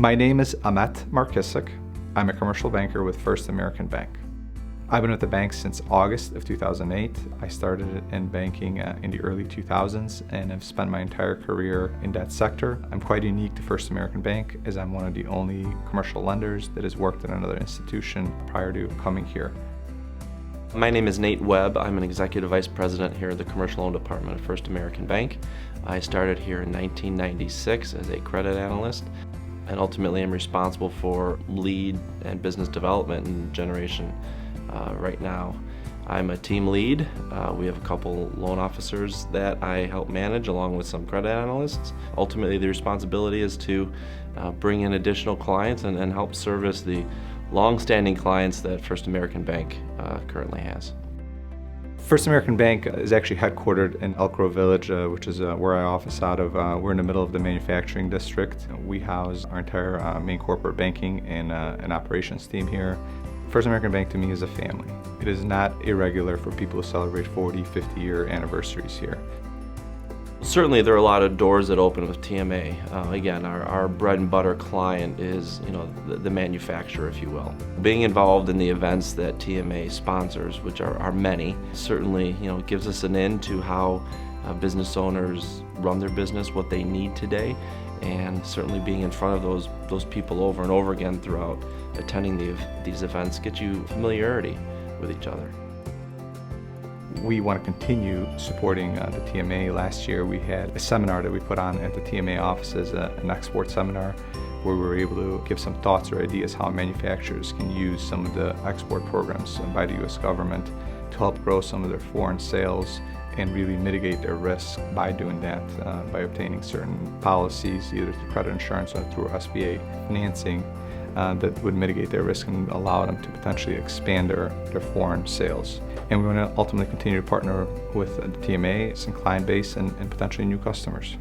My name is Amet Markisic. I'm a commercial banker with First American Bank. I've been with the bank since August of 2008. I started in banking in the early 2000s and have spent my entire career in that sector. I'm quite unique to First American Bank as I'm one of the only commercial lenders that has worked at another institution prior to coming here. My name is Nate Webb. I'm an Executive Vice President here at the Commercial Loan Department of First American Bank. I started here in 1996 as a credit analyst, and ultimately I'm responsible for lead and business development and generation right now. I'm a team lead. We have a couple loan officers that I help manage along with some credit analysts. Ultimately the responsibility is to bring in additional clients and help service the long-standing clients that First American Bank currently has. First American Bank is actually headquartered in Elk Grove Village, which is where I office out of. We're in the middle of the manufacturing district. We house our entire main corporate banking and operations team here. First American Bank to me is a family. It is not irregular for people to celebrate 40, 50-year anniversaries here. Certainly there are a lot of doors that open with TMA. Again, our bread and butter client is the manufacturer, if you will. Being involved in the events that TMA sponsors, which are many, certainly gives us an in to how business owners run their business, what they need today, and certainly being in front of those people over and over again throughout attending these events gets you familiarity with each other. We want to continue supporting the TMA. Last year we had a seminar that we put on at the TMA offices, an export seminar, where we were able to give some thoughts or ideas how manufacturers can use some of the export programs by the U.S. government to help grow some of their foreign sales and really mitigate their risk by doing that, by obtaining certain policies, either through credit insurance or through SBA financing, that would mitigate their risk and allow them to potentially expand their foreign sales. And we want to ultimately continue to partner with the TMA, some client base, and potentially new customers.